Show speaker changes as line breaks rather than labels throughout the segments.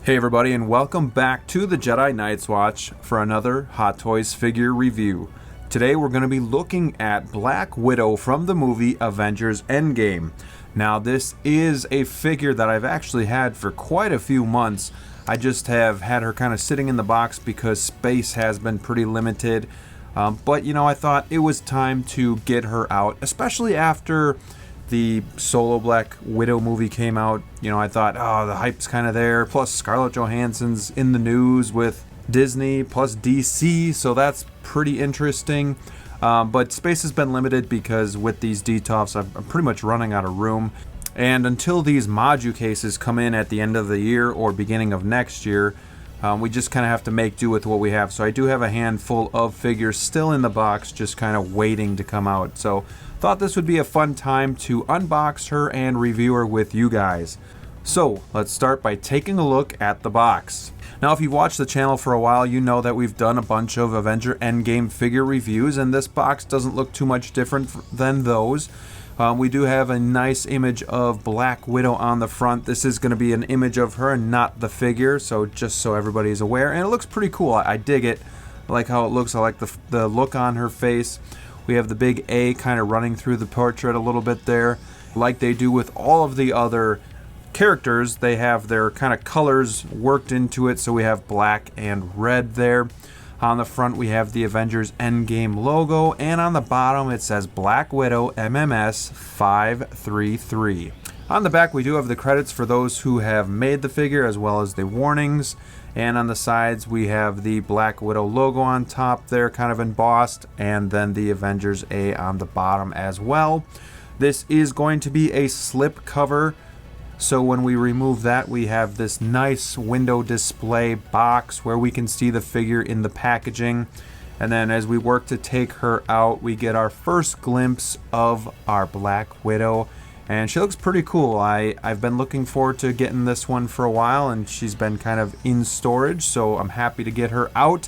Hey everybody, and welcome back to the Jedi Night's Watch for another Hot Toys figure review. Today we're going to be looking at Black Widow from the movie Avengers Endgame. Now this is a figure that I've actually had for quite a few months. I just have had her kind of sitting in the box because space has been pretty limited. But I thought it was time to get her out, especially after the solo Black Widow movie came out. I thought, oh, the hype's kind of there. Plus, Scarlett Johansson's in the news with Disney, plus DC, so that's pretty interesting. But space has been limited because with these DTOFs, I'm pretty much running out of room. And until these Maju cases come in at the end of the year or beginning of next year, we just kind of have to make do with what we have. So I do have a handful of figures still in the box, just kind of waiting to come out. So thought this would be a fun time to unbox her and review her with you guys. So let's start by taking a look at the box. Now, if you've watched the channel for a while, you know that we've done a bunch of Avengers Endgame figure reviews, and this box doesn't look too much different than those. We do have a nice image of Black Widow on the front. This is going to be an image of her and not the figure, so just so everybody's aware. And it looks pretty cool. I dig it. I like how it looks. I like the look on her face. We have the big A kind of running through the portrait a little bit there. Like they do with all of the other characters, they have their kind of colors worked into it. So we have black and red there. On the front, we have the Avengers Endgame logo, and on the bottom, it says Black Widow MMS 533. On the back, we do have the credits for those who have made the figure, as well as the warnings. And on the sides, we have the Black Widow logo on top there, kind of embossed, and then the Avengers A on the bottom as well. This is going to be a slip cover. So when we remove that, we have this nice window display box where we can see the figure in the packaging. And then as we work to take her out, we get our first glimpse of our Black Widow. And she looks pretty cool. I've been looking forward to getting this one for a while, and she's been kind of in storage, so I'm happy to get her out.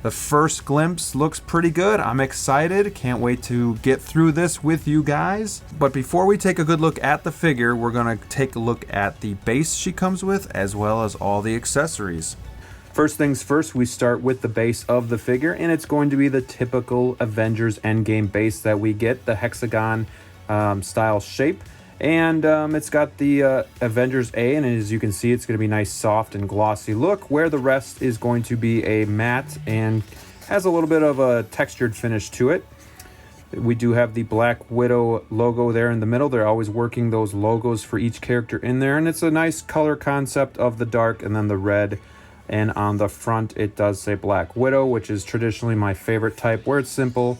The first glimpse looks pretty good. I'm excited. Can't wait to get through this with you guys. But before we take a good look at the figure, we're going to take a look at the base she comes with, as well as all the accessories. First things first, we start with the base of the figure, and it's going to be the typical Avengers Endgame base that we get, the hexagon style shape. And it's got the Avengers A, and as you can see, it's going to be nice, soft, and glossy look, where the rest is going to be a matte and has a little bit of a textured finish to it. We do have the Black Widow logo there in the middle. They're always working those logos for each character in there, and it's a nice color concept of the dark and then the red. And on the front, it does say Black Widow, which is traditionally my favorite type, where it's simple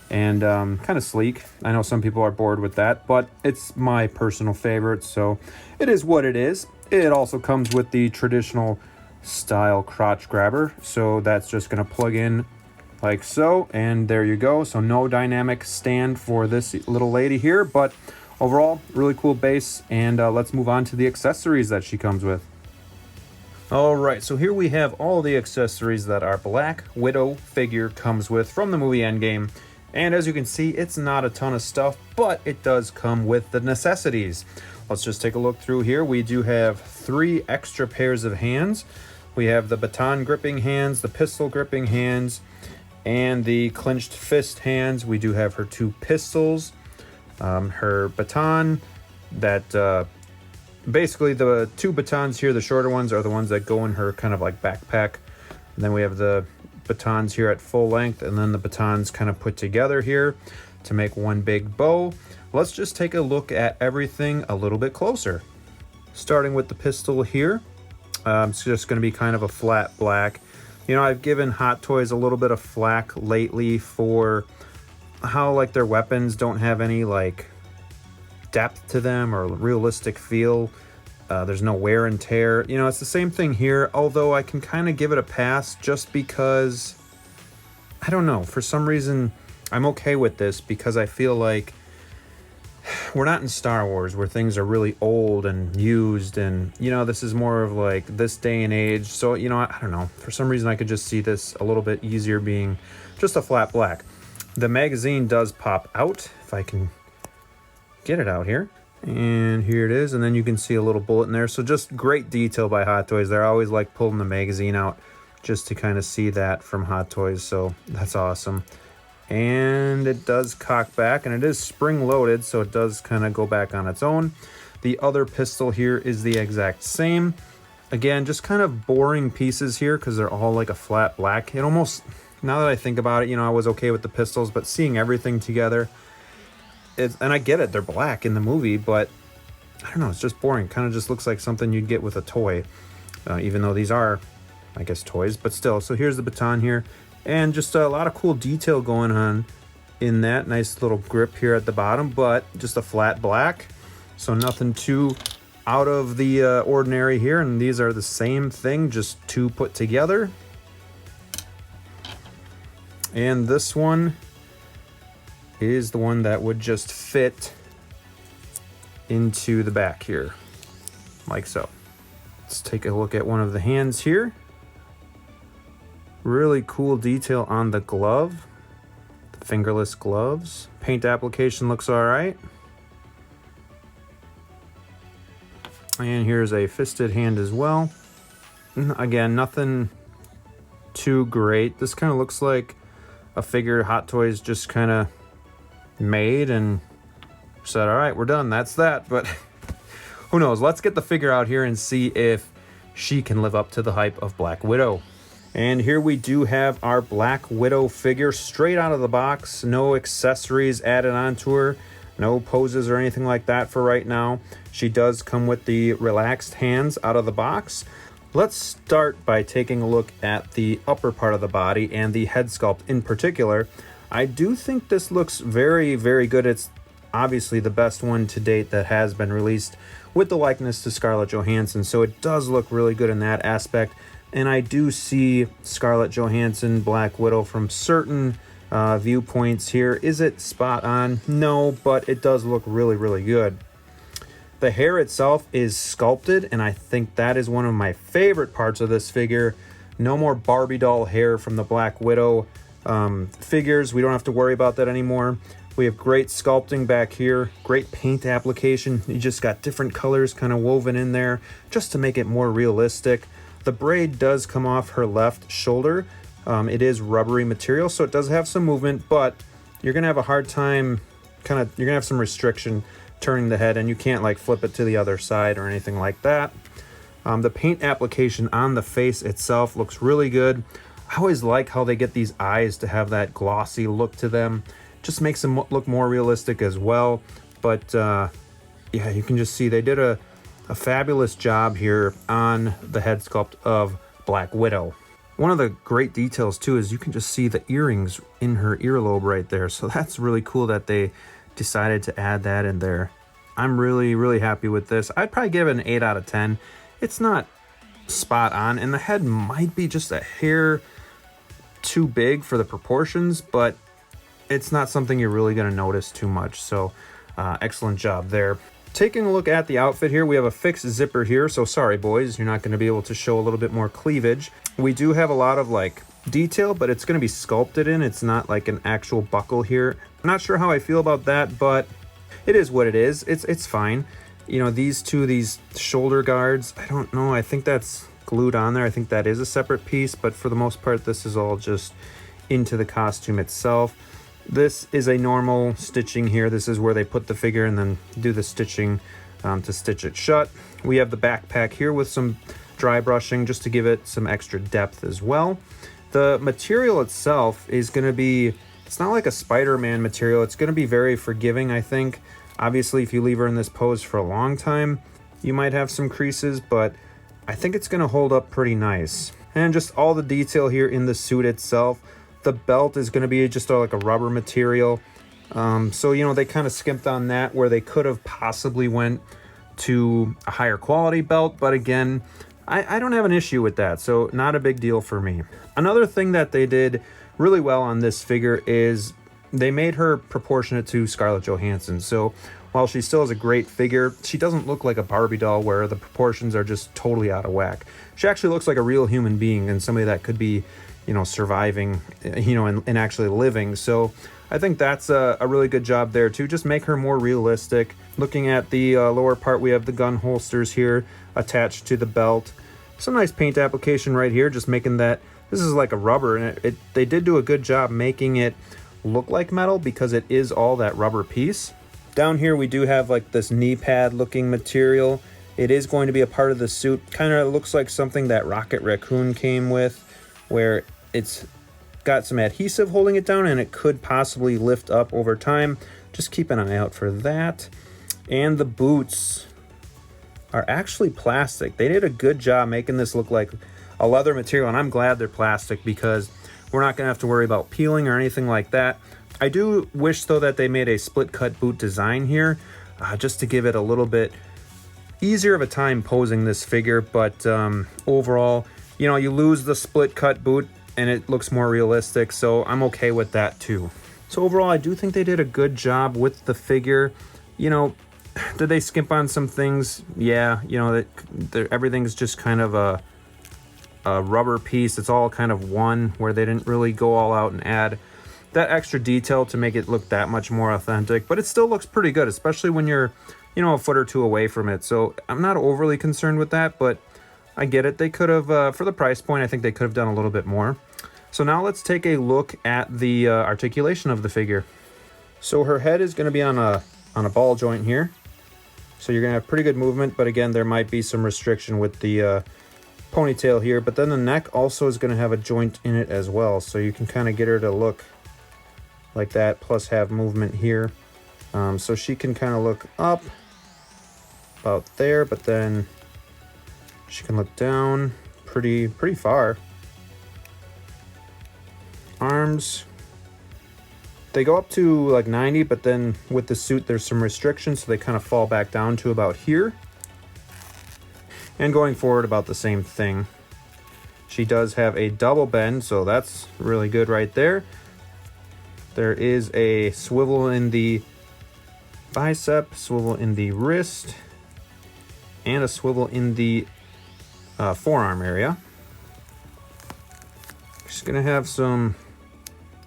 and kind of sleek. I know some people are bored with that, but it's my personal favorite, so it is what it is. It also comes with the traditional style crotch grabber, so that's just going to plug in like so, and there you go. So no dynamic stand for this little lady here, but overall, really cool base. And let's move on to the accessories that she comes with. Alright, so here we have all the accessories that our Black Widow figure comes with from the movie Endgame. And as you can see, it's not a ton of stuff, but it does come with the necessities. Let's just take a look through here. We do have 3 extra pairs of hands. We have the baton gripping hands, the pistol gripping hands, and the clenched fist hands. We do have her 2 pistols, her baton, that basically the 2 batons here, the shorter ones, are the ones that go in her kind of like backpack. And then we have the batons here at full length, and then the batons kind of put together here to make one big bow. Let's just take a look at everything a little bit closer. Starting with the pistol here, it's just going to be kind of a flat black. I've given Hot Toys a little bit of flack lately for how like their weapons don't have any like depth to them or realistic feel. There's no wear and tear. It's the same thing here, although I can kind of give it a pass just because, I don't know, for some reason I'm okay with this, because I feel like we're not in Star Wars where things are really old and used, and this is more of like this day and age. So I don't know, for some reason I could just see this a little bit easier being just a flat black. The magazine does pop out, if I can get it out here. And here it is, and then you can see a little bullet in there. So just great detail by Hot Toys. They're always like pulling the magazine out just to kind of see that from Hot Toys, so that's awesome. And it does cock back, and it is spring loaded, so it does kind of go back on its own. The other pistol here is the exact same. Again, just kind of boring pieces here because they're all like a flat black. It almost, now that I think about it, you know, I was okay with the pistols, but seeing everything together, and I get it, they're black in the movie, but I don't know, it's just boring. Kind of just looks like something you'd get with a toy, even though these are, I guess, toys, but still. So here's the baton here, and just a lot of cool detail going on in that. Nice little grip here at the bottom, but just a flat black, so nothing too out of the ordinary here. And these are the same thing, just two put together. And this one is the one that would just fit into the back here, like so. Let's take a look at one of the hands here. Really cool detail on the glove, the fingerless gloves. Paint application looks all right. And here's a fisted hand as well. Again, nothing too great. This kind of looks like a figure Hot Toys just kind of made and said, all right, we're done, that's that. But who knows? Let's get the figure out here and see if she can live up to the hype of Black Widow. And here we do have our Black Widow figure straight out of the box. No accessories added onto her, no poses or anything like that for right now. She does come with the relaxed hands out of the box. Let's start by taking a look at the upper part of the body and the head sculpt in particular. I do think this looks very, very good. It's obviously the best one to date that has been released with the likeness to Scarlett Johansson, so it does look really good in that aspect. And I do see Scarlett Johansson, Black Widow from certain viewpoints here. Is it spot on? No, but it does look really, really good. The hair itself is sculpted, and I think that is one of my favorite parts of this figure. No more Barbie doll hair from the Black Widow figures. We don't have to worry about that anymore. We have great sculpting back here, great paint application. You just got different colors kind of woven in there just to make it more realistic. The braid does come off her left shoulder. It is rubbery material, so it does have some movement, but you're gonna have a hard time, you're gonna have some restriction turning the head, and you can't like flip it to the other side or anything like that. The paint application on the face itself looks really good. I always like how they get these eyes to have that glossy look to them. Just makes them look more realistic as well. But yeah, you can just see they did a fabulous job here on the head sculpt of Black Widow. One of the great details too is you can just see the earrings in her earlobe right there. So that's really cool that they decided to add that in there. I'm really, really happy with this. I'd probably give it an 8 out of 10. It's not spot on, and the head might be just a hair too big for the proportions, but it's not something you're really going to notice too much. So excellent job there. Taking a look at the outfit here, we have a fixed zipper here. So sorry, boys, you're not going to be able to show a little bit more cleavage. We do have a lot of like detail, but it's going to be sculpted in. It's not like an actual buckle here. I'm not sure how I feel about that, but it is what it is. It's fine. You know, these shoulder guards, I don't know. I think that's glued on there. I think that is a separate piece, but for the most part, this is all just into the costume itself. This is a normal stitching here. This is where they put the figure and then do the stitching to stitch it shut. We have the backpack here with some dry brushing just to give it some extra depth as well. The material itself is going to be, it's not like a Spider-Man material. It's going to be very forgiving, I think. Obviously, if you leave her in this pose for a long time, you might have some creases, but I think it's going to hold up pretty nice. And just all the detail here in the suit itself. The belt is going to be just like a rubber material. So, you know, they kind of skimped on that where they could have possibly went to a higher quality belt. But again, I don't have an issue with that. So not a big deal for me. Another thing that they did really well on this figure is they made her proportionate to Scarlett Johansson. So while she still has a great figure, she doesn't look like a Barbie doll where the proportions are just totally out of whack. She actually looks like a real human being and somebody that could be, you know, surviving, you know, and actually living. So I think that's a really good job there too. Just make her more realistic. Looking at the lower part, we have the gun holsters here attached to the belt. Some nice paint application right here, just making that, this is like a rubber, and they did do a good job making it look like metal because it is all that rubber piece. Down here we do have like this knee pad looking material. It is going to be a part of the suit. Kind of looks like something that Rocket Raccoon came with, where it's got some adhesive holding it down and it could possibly lift up over time. Just keep an eye out for that. And the boots are actually plastic. They did a good job making this look like a leather material, and I'm glad they're plastic because we're not gonna have to worry about peeling or anything like that. I do wish though that they made a split cut boot design here, just to give it a little bit easier of a time posing this figure, but overall, you know, you lose the split cut boot and it looks more realistic, so I'm okay with that too. So overall, I do think they did a good job with the figure. You know, did they skimp on some things? Yeah, you know, that everything's just kind of a rubber piece. It's all kind of one, where they didn't really go all out and add that extra detail to make it look that much more authentic, but it still looks pretty good, especially when you're, you know, a foot or two away from it. So I'm not overly concerned with that, but I get it. They could have, for the price point, I think they could have done a little bit more. So now let's take a look at the articulation of the figure. So her head is going to be on a ball joint here. So you're going to have pretty good movement, but again, there might be some restriction with the ponytail here. But then the neck also is going to have a joint in it as well. So you can kind of get her to look like that, plus have movement here. So she can kind of look up about there, but then she can look down pretty far. Arms, they go up to like 90, but then with the suit there's some restrictions, so they kind of fall back down to about here. And going forward, about the same thing. She does have a double bend, so that's really good right there. There is a swivel in the bicep, swivel in the wrist, and a swivel in the forearm area. She's gonna have some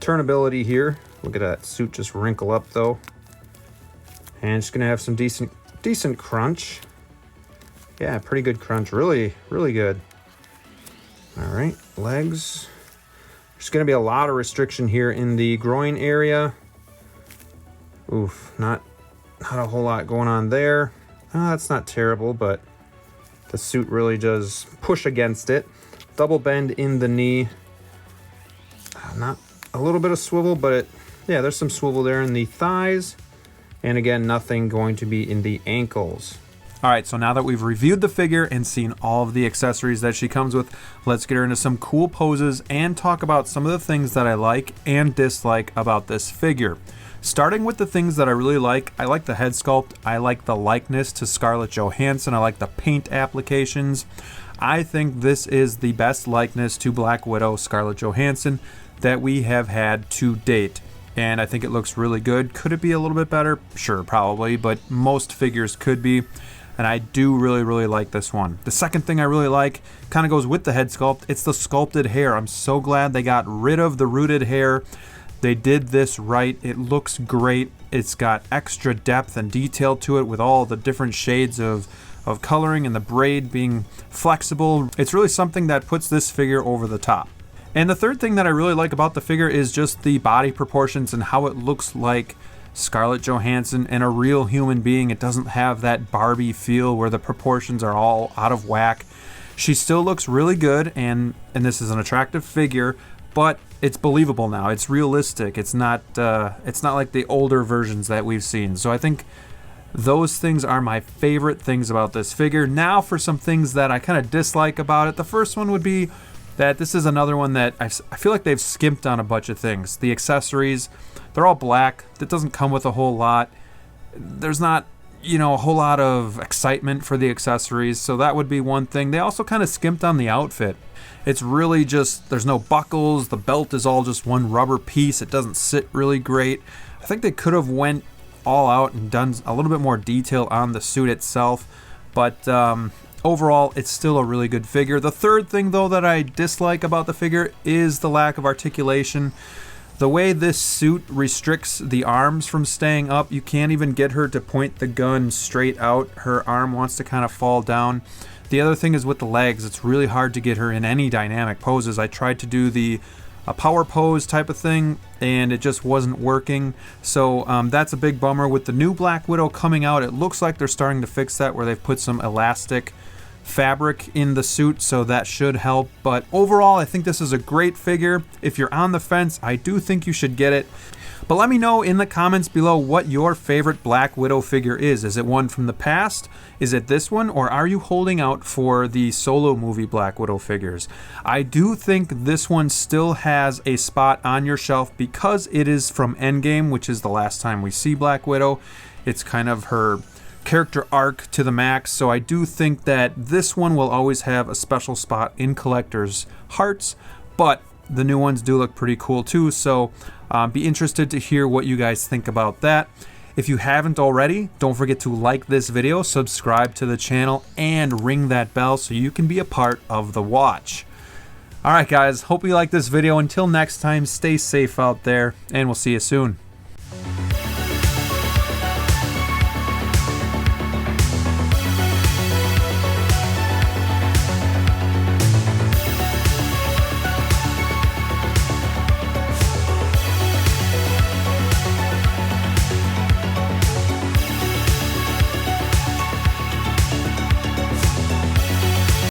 turnability here. Look at that suit just wrinkle up though. And she's gonna have some decent crunch. Yeah, pretty good crunch. Really good. All right, legs. There's gonna be a lot of restriction here in the groin area. Oof, not a whole lot going on there. Oh, that's not terrible, but the suit really does push against it. Double bend in the knee. Not a little bit of swivel, but yeah, there's some swivel there in the thighs. And again, nothing going to be in the ankles. All right, so now that we've reviewed the figure and seen all of the accessories that she comes with, let's get her into some cool poses and talk about some of the things that I like and dislike about this figure. Starting with the things that I really like the head sculpt, I like the likeness to Scarlett Johansson, I like the paint applications. I think this is the best likeness to Black Widow Scarlett Johansson that we have had to date. And I think it looks really good. Could it be a little bit better? Sure, probably, but most figures could be. And I do really like this one. The second thing I really like kind of goes with the head sculpt. It's the sculpted hair. I'm so glad they got rid of the rooted hair. They did this right. It looks great. It's got extra depth and detail to it with all the different shades of coloring and the braid being flexible. It's really something that puts this figure over the top. And the third thing that I really like about the figure is just the body proportions and how it looks like Scarlett Johansson and a real human being. It doesn't have that Barbie feel where the proportions are all out of whack. She still looks really good, and this is an attractive figure, but it's believable now. It's realistic. It's not like the older versions that we've seen. So I think those things are my favorite things about this figure. Now for some things that I kind of dislike about it. The first one would be that this is another one that I feel like they've skimped on a bunch of things. The accessories, they're all black. That doesn't come with a whole lot. There's not, a whole lot of excitement for the accessories, so that would be one thing. They also kind of skimped on the outfit. It's really just, there's no buckles. The belt is all just one rubber piece. It doesn't sit really great. I think they could have went all out and done a little bit more detail on the suit itself, but overall, it's still a really good figure. The third thing, though, that I dislike about the figure is the lack of articulation. The way this suit restricts the arms from staying up, you can't even get her to point the gun straight out. Her arm wants to kind of fall down. The other thing is with the legs, it's really hard to get her in any dynamic poses. I tried to do the power pose type of thing, and it just wasn't working. So that's a big bummer. With the new Black Widow coming out, it looks like they're starting to fix that, where they've put some elastic fabric in the suit, so that should help. But overall, I think this is a great figure. If you're on the fence, I do think you should get it. But let me know in the comments below what your favorite Black Widow figure is. Is it one from the past? Is it this one? Or are you holding out for the solo movie Black Widow figures? I do think this one still has a spot on your shelf because it is from Endgame, which is the last time we see Black Widow. It's kind of her character arc to the max, so I do think that this one will always have a special spot in collectors' hearts, but the new ones do look pretty cool too, so be interested to hear what you guys think about that. If you haven't already, don't forget to like this video, subscribe to the channel, and ring that bell so you can be a part of the watch. Alright guys, hope you like this video. Until next time, stay safe out there, and we'll see you soon.